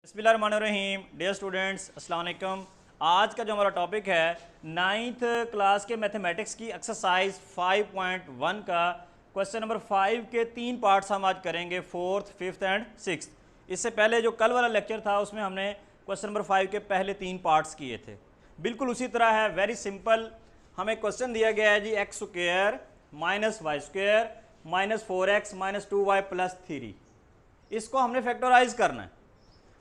बिस्मिल्लाहिर्रहमानिर्रहीम। Dear students, अस्सलाम वालेकुम। आज का जो हमारा टॉपिक है 9th क्लास के मैथमेटिक्स की एक्सरसाइज 5.1 का क्वेश्चन नंबर 5 के 3 पार्ट्स हम आज करेंगे, 4th, 5th एंड 6th। इससे पहले जो कल वाला लेक्चर था उसमें हमने क्वेश्चन नंबर 5 के पहले 3 पार्ट्स किए थे। बिल्कुल उसी तरह है, वेरी सिंपल। हमें क्वेश्चन दिया गया है जी x square minus y square minus 4x minus 2y plus 3। इसको हमने फैक्टराइज करना है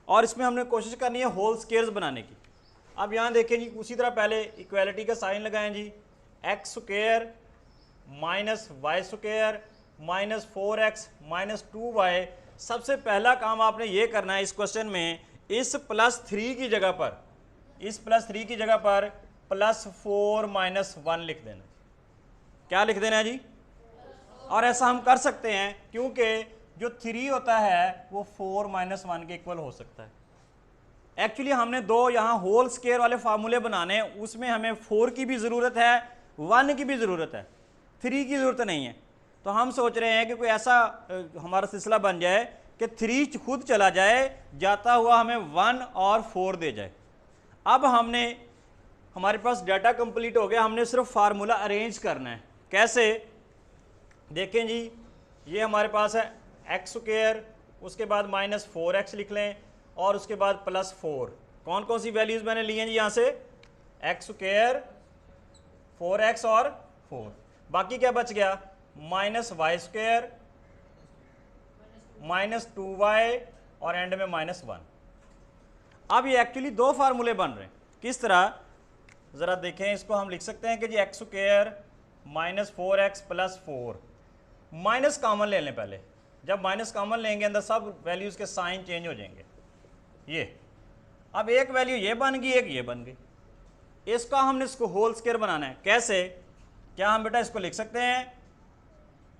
और इसमें हमने कोशिश करनी है होल स्क्वायर्स बनाने की। अब यहाँ देखें जी, उसी तरह पहले इक्वालिटी का साइन लगाएं जी। X square minus y square minus 4x minus 2y। सबसे पहला काम आपने ये करना है इस क्वेश्चन में, इस प्लस 3 की जगह पर, इस प्लस 3 की जगह पर प्लस 4 माइनस 1 लिख देना। क्या लिख देना है जी? और ऐसा हम कर सकते हैं क्योंकि जो 3 होता है वो 4 माइनस 1 के इक्वल हो सकता है। एक्चुअली हमने दो यहाँ होल स्क्वायर वाले फार्मूले बनाने हैं, उसमें हमें 4 की भी ज़रूरत है, 1 की भी ज़रूरत है, 3 की ज़रूरत नहीं है। तो हम सोच रहे हैं कि कोई ऐसा हमारा सिलसिला बन जाए कि 3 खुद चला जाए, जाता हुआ हमें 1 और 4 दे जाए। अब हमने, हमारे पास डाटा कंप्लीट हो गया, हमने सिर्फ फार्मूला अरेंज करना है। कैसे? देखें जी, ये हमारे पास है एक्स स्क्वायर, उसके बाद माइनस 4x लिख लें और उसके बाद प्लस 4। कौन कौन सी वैल्यूज़ मैंने ली हैं जी यहाँ से? एक्स स्क्वायर, 4x और 4। बाकी क्या बच गया? Minus y square minus 2y और एंड में माइनस 1। अब ये एक्चुअली दो फार्मूले बन रहे हैं। किस तरह? ज़रा देखें, इसको हम लिख सकते हैं कि जी x square minus 4x plus 4। Minus common ले लें पहले। जब माइनस कॉमन लेंगे अंदर सब वैल्यूज़ के साइन चेंज हो जाएंगे। ये अब एक वैल्यू ये बन गई, एक ये बन गई। इसका हमने इसको होल स्क्वायर बनाना है। कैसे? क्या हम बेटा इसको लिख सकते हैं,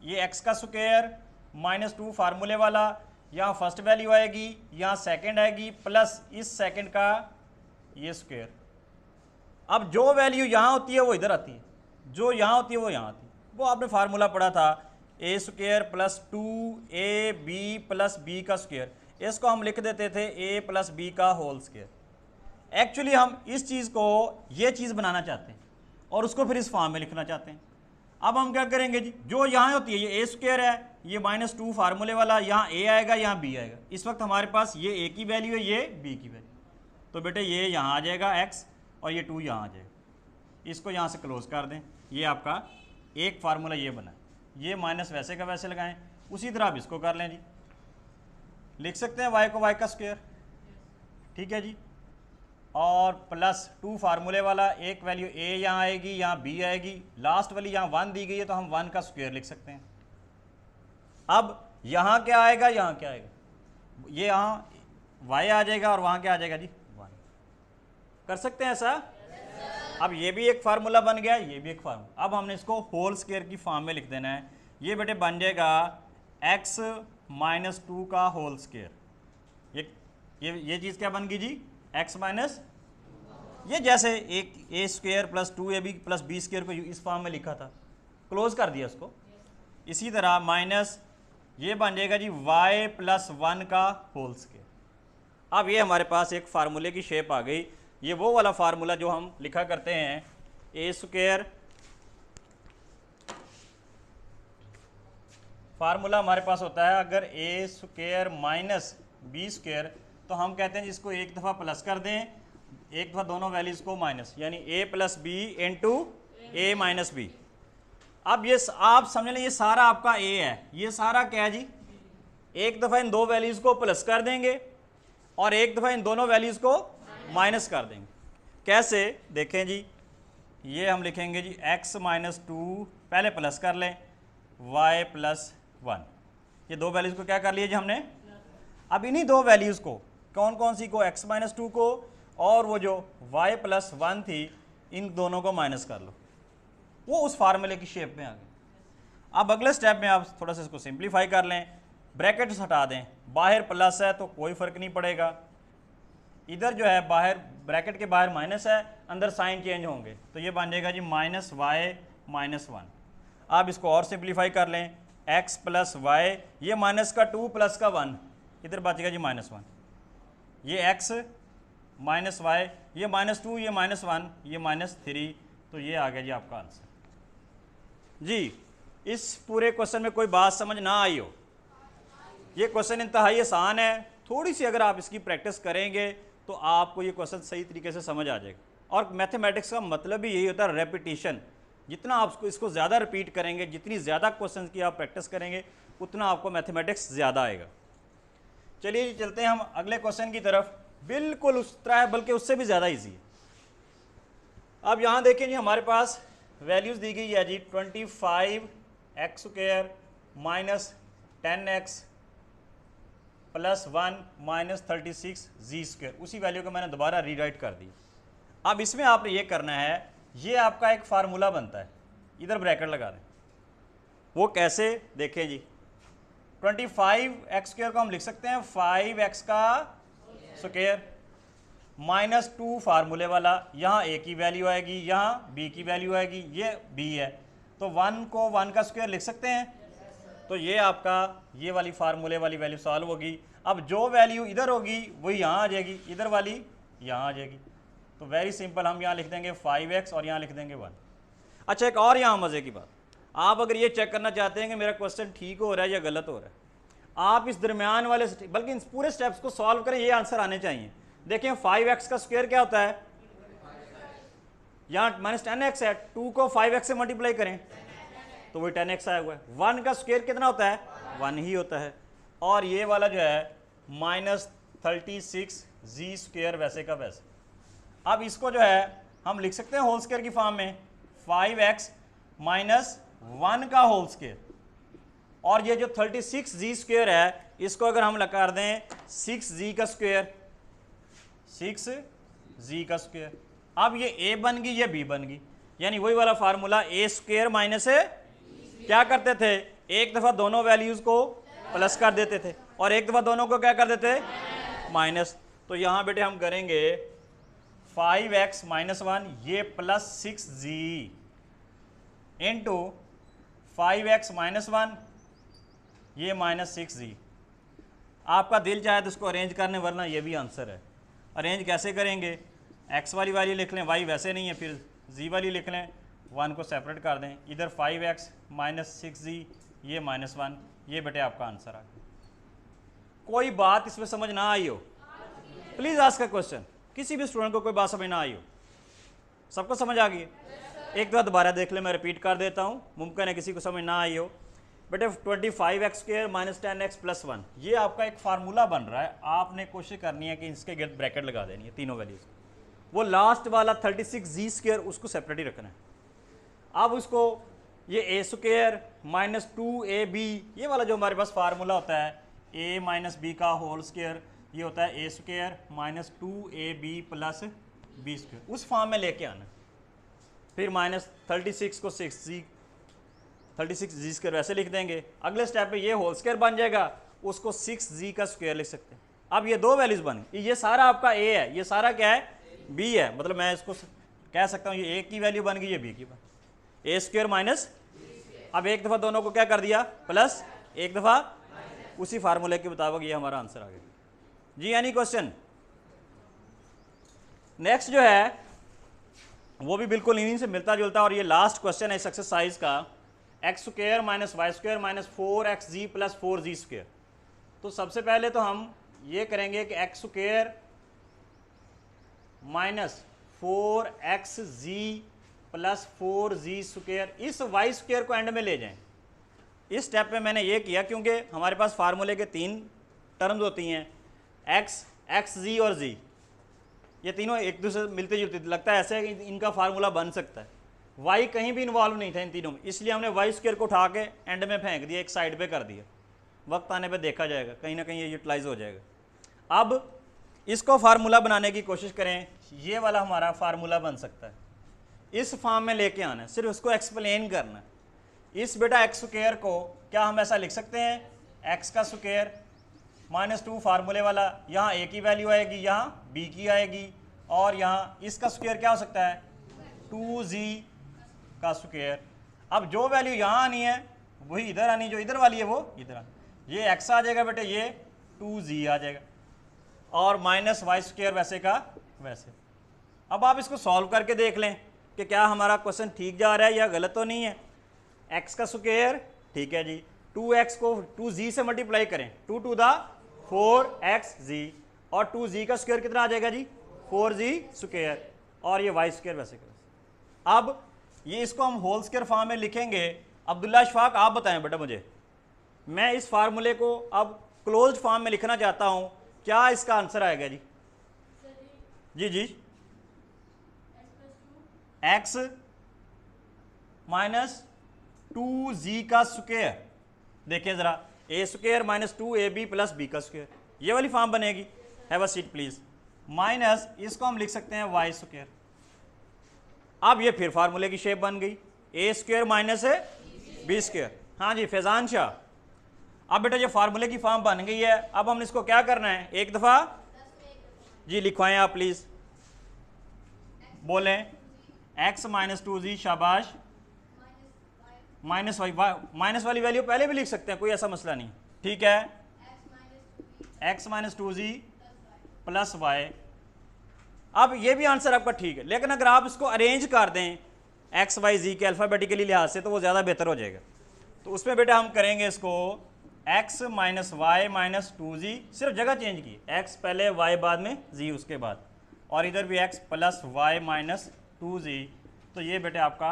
ये एक्स का स्क्वायर माइनस 2 फार्मूले वाला, यहाँ फर्स्ट वैल्यू आएगी, यहाँ सेकंड आएगी, प्लस इस सेकंड का ये स्क्वायर। अब जो वैल्यू यहाँ होती है वो इधर आती है, जो यहाँ होती है वो यहाँ आती है। वो आपने फार्मूला पढ़ा था, a square plus 2ab plus b का स्क्वायर। इसको हम लिख देते थे a प्लस बी का होल स्क्वायर। एक्चुअली हम इस चीज़ को, ये चीज़ बनाना चाहते हैं और उसको फिर इस फॉर्म में लिखना चाहते हैं। अब हम क्या करेंगे जी, जो यहाँ होती है ये a स्क्वायर है, ये माइनस 2 फार्मूले वाला, यहाँ a आएगा, यहाँ b आएगा। इस वक्त हमारे पास ये a की वैल्यू है, ये b की वैल्यू। तो बेटे ये यहाँ आ जाएगा x और ये 2 यहाँ आ जाएगा। इसको यहाँ से क्लोज कर दें। ये आपका एक फार्मूला ये बना। ये माइनस वैसे का वैसे लगाएं। उसी तरह आप इसको कर लें जी, लिख सकते हैं y को y का स्क्वायर, ठीक है जी, और प्लस 2 फार्मूले वाला, एक वैल्यू a यहाँ आएगी, यहाँ b आएगी, लास्ट वाली यहाँ 1 दी गई है तो हम 1 का स्क्वायर लिख सकते हैं। अब यहाँ क्या आएगा, यहाँ क्या आएगा, ये यहाँ y आ जाएगा और वहाँ क्या आ जाएगा जी, 1। कर सकते हैं ऐसा? अब ये भी एक फार्मूला बन गया, ये भी एक फार्मूला। अब हमने इसको होल स्क्वायर की फॉर्म में लिख देना है। ये बेटे बन जाएगा x माइनस 2 का होल स्क्वायर। ये चीज़ क्या बन गई जी, x माइनस, ये जैसे एक a square plus 2ab plus b square को इस फॉर्म में लिखा था, क्लोज कर दिया उसको। इसी तरह माइनस ये बन जाएगा जी y प्लस 1 का होल स्क्वायर। अब ये हमारे पास एक फार्मूले की शेप आ गई। ये वो वाला फार्मूला जो हम लिखा करते हैं, ए स्क्वायर, फार्मूला हमारे पास होता है अगर ए स्क्वायर माइनस बी स्क्वायर, तो हम कहते हैं जिसको एक दफ़ा प्लस कर दें, एक दफ़ा दोनों वैल्यूज़ को माइनस, यानी ए प्लस बी इंटू ए माइनस बी। अब ये आप समझ लें, ये सारा आपका ए है, ये सारा क्या है जी, एक दफ़ा इन दो वैल्यूज़ को प्लस कर देंगे और एक दफ़ा इन दोनों वैल्यूज़ को माइनस कर देंगे। कैसे? देखें जी, ये हम लिखेंगे जी x माइनस 2, पहले प्लस कर लें, y प्लस 1। ये दो वैल्यूज़ को क्या कर लिया जी हमने। अब इन्हीं दो वैल्यूज़ को, कौन कौन सी को, x माइनस 2 को और वो जो y प्लस 1 थी, इन दोनों को माइनस कर लो, वो उस फार्मूले की शेप में आ गई। अब अगले स्टेप में आप थोड़ा सा इसको सिंप्लीफाई कर लें, ब्रैकेट्स हटा दें, बाहर प्लस है तो कोई फ़र्क नहीं पड़ेगा, इधर जो है बाहर ब्रैकेट के बाहर माइनस है, अंदर साइन चेंज होंगे, तो ये बन जाएगा जी माइनस वाई माइनस 1। आप इसको और सिंप्लीफाई कर लें, x प्लस वाई, ये माइनस का 2 प्लस का 1, इधर बचेगा जी माइनस 1। ये x माइनस वाई, ये -2, ये -1, ये -3, तो ये आ गया जी आपका आंसर। जी इस पूरे क्वेश्चन में कोई बात समझ ना आई हो, ये क्वेश्चन इंतहाई आसान है, थोड़ी सी अगर आप इसकी प्रैक्टिस करेंगे तो आपको ये क्वेश्चन सही तरीके से समझ आ जाएगा। और मैथमेटिक्स का मतलब भी यही होता है, रेपिटिशन। जितना आप इसको ज़्यादा रिपीट करेंगे, जितनी ज़्यादा क्वेश्चन की आप प्रैक्टिस करेंगे, उतना आपको मैथमेटिक्स ज़्यादा आएगा। चलिए चलते हैं हम अगले क्वेश्चन की तरफ, बिल्कुल उस तरह है बल्कि उससे भी ज़्यादा ईजी है। अब यहाँ देखें जी, हमारे पास वैल्यूज़ दी गई है जी 25x² minus 10x plus 1 minus 36z²। उसी वैल्यू को मैंने दोबारा रीराइट कर दी। अब इसमें आपने ये करना है, ये आपका एक फार्मूला बनता है, इधर ब्रैकेट लगा दें। वो कैसे देखें जी, 25x² को हम लिख सकते हैं 5x का स्क्वायर माइनस 2 फार्मूले वाला, यहाँ a की वैल्यू आएगी, यहाँ b की वैल्यू आएगी, ये b है, तो 1 को 1 का स्क्वायर लिख सकते हैं। तो ये आपका ये वाली फार्मूले वाली वैल्यू सॉल्व होगी। अब जो वैल्यू इधर होगी वही यहाँ आ जाएगी, इधर वाली यहाँ आ जाएगी। तो वेरी सिंपल, हम यहाँ लिख देंगे 5x और यहाँ लिख देंगे 1। अच्छा एक और यहाँ मज़े की बात, आप अगर ये चेक करना चाहते हैं कि मेरा क्वेश्चन ठीक हो रहा है या गलत हो रहा है, आप इस दरमियान वाले बल्कि इन पूरे स्टेप्स को सॉल्व करें, ये आंसर आने चाहिए। देखें 5x का स्क्वायर क्या होता है, यहाँ -10x है, 2 को 5x से मल्टीप्लाई करें तो वही 10x आया हुआ है। 1 का स्क्वायर कितना होता है, 1 ही होता है। और ये वाला जो है -36z² वैसे का वैसे। अब इसको जो है हम लिख सकते हैं होल स्क्वायर की फॉर्म में, 5x माइनस 1 का होल स्क्वायर, और ये जो 36z² है इसको अगर हम लगा दें 6z का स्क्वायर, 6z का स्क्वायर। अब ये a बन गई, ये b बन गई, यानी वही वाला फार्मूला a² माइनस क्या करते थे, एक दफ़ा दोनों वैल्यूज़ को प्लस कर देते थे और एक दफ़ा दोनों को क्या कर देते, माइनस। तो यहाँ बेटे हम करेंगे 5x माइनस 1 ये plus 6z into 5x minus 1 ये माइनस 6z। आपका दिल चाहे तो इसको अरेंज करने, वरना ये भी आंसर है। अरेंज कैसे करेंगे, x वाली वैल्यू लिख लें, y वैसे नहीं है, फिर z वाली लिख लें, 1 को सेपरेट कर दें, इधर 5x माइनस 6z ये -1, ये बेटे आपका आंसर आ गया। कोई बात इसमें समझ ना आई हो, प्लीज़ आस्क अ क्वेश्चन। किसी भी स्टूडेंट को कोई बात समझ ना आई हो, सबको समझ आ गई है? एक बार दोबारा देख ले, मैं रिपीट कर देता हूँ, मुमकिन है किसी को समझ ना आई हो। बेटे 25x² माइनस 10x प्लस 1 ये आपका एक फार्मूला बन रहा है, आपने कोशिश करनी है कि इसके गिर्द ब्रैकेट लगा देनी है तीनों वैल्यूज। वो लास्ट वाला 36z² उसको सेपरेट ही रखना है। अब उसको ये a² माइनस 2ab ये वाला जो हमारे पास फार्मूला होता है a माइनस b का होल स्क्वायर, ये होता है a² minus 2ab plus b², उस फॉर्म में लेके आना। फिर माइनस 36 को 36z² वैसे लिख देंगे। अगले स्टेप पे ये होल स्क्वायर बन जाएगा, उसको 6z का स्क्वायर लिख सकते हैं। अब ये दो वैल्यूज बन गई, ये सारा आपका a है, ये सारा क्या है, b है, मतलब मैं इसको कह सकता हूँ ये a की वैल्यू बन गई, ये b की बन a² माइनस, अब एक दफ़ा दोनों को क्या कर दिया प्लस, एक दफ़ा उसी फार्मूले के मुताबिक ये हमारा आंसर आ गया जी। यानी क्वेश्चन नेक्स्ट जो है वो भी बिल्कुल इन्हीं से मिलता जुलता, और ये लास्ट क्वेश्चन है इस एक्सरसाइज का, x² minus y² minus 4xz plus 4z²। तो सबसे पहले तो हम ये करेंगे कि x² minus 4xz plus 4z² इस y² को एंड में ले जाएं। इस स्टेप पे मैंने ये किया क्योंकि हमारे पास फार्मूले के 3 टर्म्स होती हैं, x, xz और z, ये तीनों एक दूसरे से मिलते जुलते, लगता है ऐसे कि इनका फार्मूला बन सकता है। y कहीं भी इन्वॉल्व नहीं था इन तीनों में, इसलिए हमने y² को उठा के एंड में फेंक दिया, एक साइड पे कर दिया। वक्त आने पे देखा जाएगा, कहीं ना कहीं ये यूटिलाइज हो जाएगा। अब इसको फार्मूला बनाने की कोशिश करें, ये वाला हमारा फार्मूला बन सकता है, इस फॉर्म में लेके आना है, सिर्फ उसको एक्सप्लेन करना है। इस बेटा x² को क्या हम ऐसा लिख सकते हैं, x का स्क्वायर माइनस 2 फार्मूले वाला, यहाँ a की वैल्यू आएगी, यहाँ b की आएगी, और यहाँ इसका स्क्वायर क्या हो सकता है 2z का स्क्वायर। अब जो वैल्यू यहाँ आनी है वही इधर आनी, जो इधर वाली है वो इधर आनी, ये x आ जाएगा बेटे, ये 2z आ जाएगा। और माइनस वाई स्क्वायर वैसे का वैसे। अब आप इसको सॉल्व करके देख लें कि क्या हमारा क्वेश्चन ठीक जा रहा है या गलत तो नहीं है। एक्स का स्क्वायर ठीक है जी, 2x को 2z से मल्टीप्लाई करें, 2 टू द 4xz, और 2z का स्क्वायर कितना आ जाएगा जी 4z स्क्वायर, और ये y स्क्वायर वैसे का। अब ये इसको हम होल स्क्वायर फॉर्म में लिखेंगे। अब्दुल्ला इशफाक आप बताएं बेटा मुझे, मैं इस फार्मूले को अब क्लोज्ड फॉर्म में लिखना चाहता हूं, क्या इसका आंसर आएगा जी? जी जी, x माइनस 2z का स्क्वायर, देखिए जरा, a square minus 2ab plus b का स्क्वायर, ये वाली फॉर्म बनेगी। Have a seat please. Minus इसको हम लिख सकते हैं y स्क्वायर। अब ये फिर फार्मूले की शेप बन गई, a स्क्वायर माइनस है b स्क्वायर। हाँ जी फैजान शाह, अब बेटा ये फार्मूले की फॉर्म बन गई है। अब हमने इसको क्या करना है, एक दफ़ा जी लिखवाएं आप प्लीज़, बोलें x माइनस 2z, शाबाश, माइनस वाई, माइनस वाली वैल्यू पहले भी लिख सकते हैं, कोई ऐसा मसला नहीं, ठीक है। x minus 2z plus Y. अब ये भी आंसर आपका ठीक है, लेकिन अगर आप इसको अरेंज कर दें x y z के अल्फ़ाबेटिकली लिहाज से तो वो ज़्यादा बेहतर हो जाएगा। तो उसमें बेटा हम करेंगे इसको x minus Y minus 2z, सिर्फ जगह चेंज की, x पहले y बाद में z उसके बाद, और इधर भी x plus Y minus 2z। तो ये बेटे आपका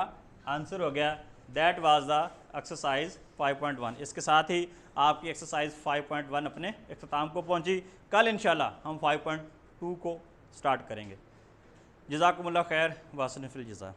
आंसर हो गया। That was the exercise 5.1। इसके साथ ही आपकी एक्सरसाइज 5.1 अपने इख्तिताम को पहुंची। कल इंशाल्लाह हम 5.2 को स्टार्ट करेंगे। जज़ाकुमुल्लाह खैर, वासन फिल जज़ा।